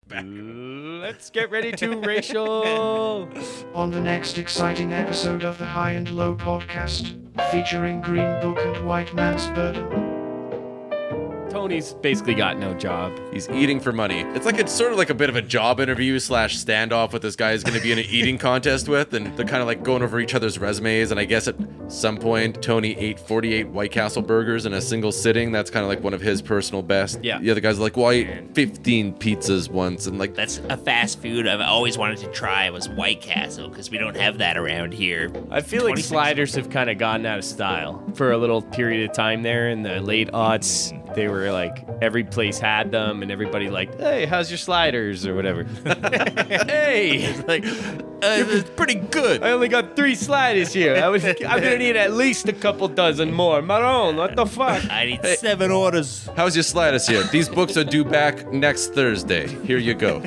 back. Let's get ready to racial. On the next exciting episode of the High and Low podcast, featuring Green Book and White Man's Burden. Tony's basically got no job. He's eating for money. It's sort of like a bit of a job interview / standoff with this guy who's going to be in an eating contest with, and they're kind of like going over each other's resumes. And I guess at some point, Tony ate 48 White Castle burgers in a single sitting. That's kind of like one of his personal best. Yeah. The other guy's like, well, I ate 15 pizzas once, and like That's a fast food I've always wanted to try was White Castle, because we don't have that around here. I feel like 26 sliders have kind of gotten out of style for a little period of time there in the late aughts. They were like, every place had them, and everybody like, hey, how's your sliders or whatever. Hey, like, it's pretty good. I only got 3 sliders here. I'm gonna need at least a couple dozen more. Maroon, what the fuck? I need 7 orders. How's your sliders here? These books are due back next Thursday. Here you go.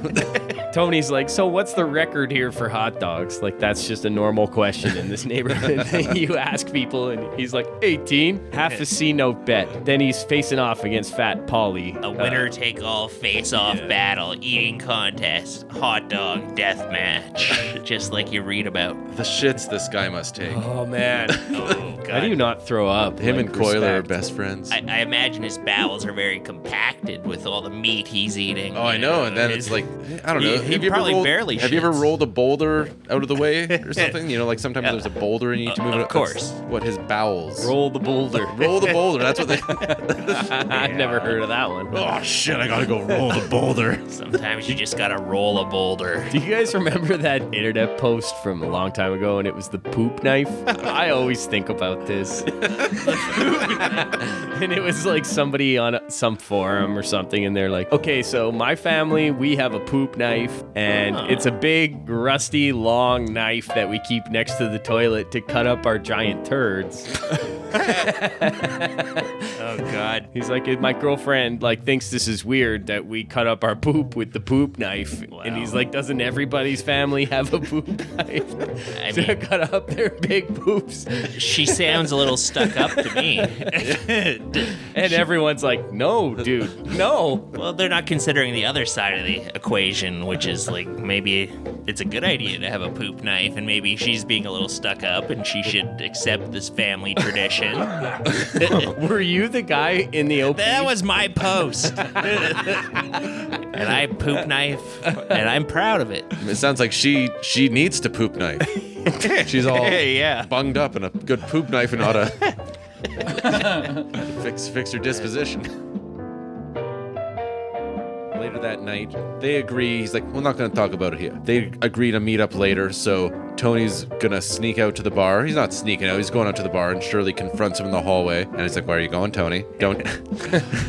Tony's like, so what's the record here for hot dogs? Like, that's just a normal question in this neighborhood. You ask people, and he's like, 18, half a C-note bet. Then he's facing off against Fat Polly. A winner-take-all face-off battle, eating contest, hot dog death match, just like you read about. The shits this guy must take. Oh, man. Oh, God. How do you not throw up? Him Like, and Coiler are respect. best friends. I imagine his bowels are very compacted with all the meat he's eating. Oh, I know. And then it's like, I don't know. He Have you ever probably rolled- barely Have you ever shits. rolled a boulder out of the way or something? You know, like sometimes there's a boulder and you need to move it. Of course. That's what his bowels. Roll the boulder. Roll the boulder. That's what they. I've never heard of that one. Oh shit! I gotta go roll the boulder. Sometimes you just gotta roll a boulder. Do you guys remember that internet post from a long time ago, and it was the poop knife? I always think about this. And it was like somebody on some forum or something, and they're like, okay, so my family, we have a poop knife, and it's a big, rusty, long knife that we keep next to the toilet to cut up our giant turds. Oh, God. He's like, my girlfriend like thinks this is weird that we cut up our poop with the poop knife. Wow. And he's like, doesn't everybody's family have a poop knife I to mean- cut up their big poops? She sounds a little stuck up to me. And everyone's like, no, dude, no. Well, they're not considering the other side of the equation, which is like maybe it's a good idea to have a poop knife, and maybe she's being a little stuck up and she should accept this family tradition. Were you the guy in the open? That was my post. And I poop knife, and I'm proud of it. It sounds like she needs to poop knife. She's all Yeah. bunged up, and a good poop knife and ought to fix her disposition. Later that night, they agree. He's like, we're not going to talk about it here. They agree to meet up later, so Tony's going to sneak out to the bar. He's not sneaking out. He's going out to the bar, and Shirley confronts him in the hallway. And he's like, where are you going, Tony? Don't...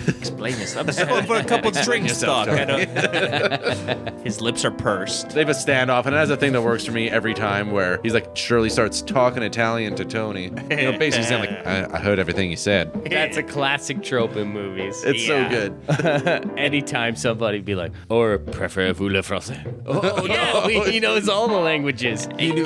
Explain this. I'm just going for a couple drinks, yourself, Doc. His lips are pursed. They have a standoff, and it has a thing that works for me every time where he's like, Shirley starts talking Italian to Tony. You know, basically saying like, I heard everything you said. That's a classic trope in movies. It's so Yeah. good. Anytime somebody be like, or preferez-vous le français? Oh, no. he knows all the languages. There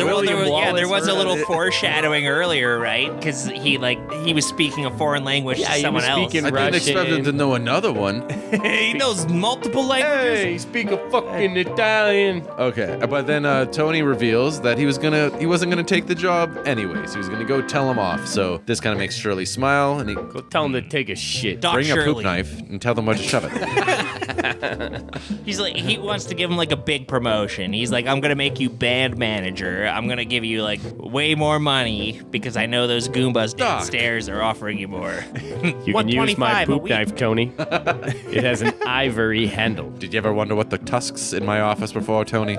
was a little foreshadowing earlier, right? Because he was speaking a foreign language Yeah, to he someone was else. speaking I didn't expect him to know another one. He knows multiple languages. Hey, speak a fucking Italian. Okay, but then Tony reveals that he wasn't gonna take the job anyways. He was gonna go tell him off. So this kind of makes Shirley smile, and he Go tell him to take a shit. Doc bring a Shirley. poop knife and tell them where to shove it. He's like, he wants to give him like a big promotion. He's like, I'm gonna make you band manager. I'm gonna give you like way more money because I know those Goombas Doc. downstairs are offering you more. You can use my 125 a poop week. knife, Tony. It has an ivory handle. Did you ever wonder what the tusks in my office before, Tony?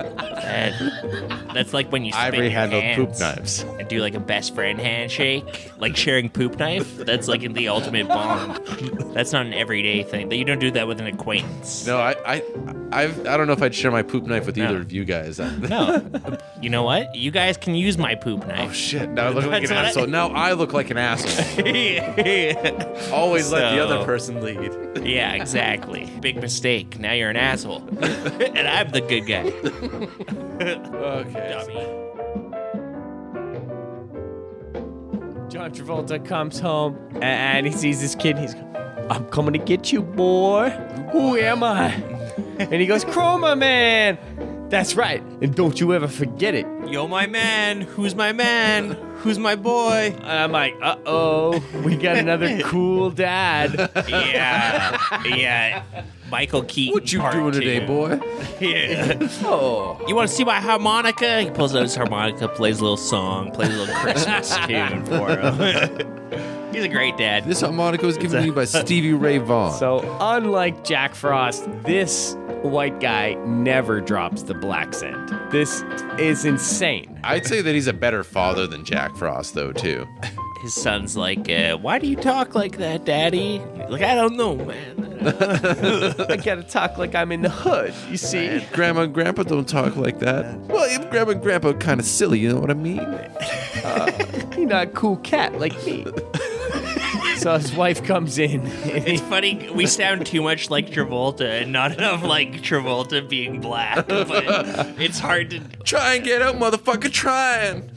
That's like when you spin Ivory your handled hands poop knives. and do like a best friend handshake, like sharing poop knife. That's like in the ultimate bond. That's not an everyday thing. You don't do that with an acquaintance. No, I don't know if I'd share my poop knife with either of you guys. No. You know what? You guys can use my poop knife. Oh shit! Now I look like That's an what I- asshole. Now I look like an asshole. Always let the other person lead. Yeah, exactly. Big mistake. Now you're an asshole. And I'm the good guy. Okay. Dummy. John Travolta comes home and he sees this kid. He's I'm coming to get you, boy. Who am I? And he goes, Chroma Man. That's right. And don't you ever forget it. Yo, my man. Who's my man? Who's my boy? And I'm like, uh-oh, we got another cool dad. Yeah. Michael Keaton. What you part doing two. today, boy? Yeah. Oh. You want to see my harmonica? He pulls out his harmonica, plays a little song, plays a little Christmas tune for him. He's a great dad. This harmonica was given to me by Stevie Ray Vaughan. So unlike Jack Frost, this white guy never drops the black scent. This is insane. I'd say that he's a better father than Jack Frost, though, too. His son's like, why do you talk like that, Daddy? He's like, I don't know, man. I gotta talk like I'm in the hood, you see? Grandma and Grandpa don't talk like that. Well, even Grandma and Grandpa are kind of silly, you know what I mean? You're not a cool cat like me. So his wife comes in. It's funny, we sound too much like Travolta and not enough like Travolta being black, but it's hard to... Try and get out, motherfucker, trying.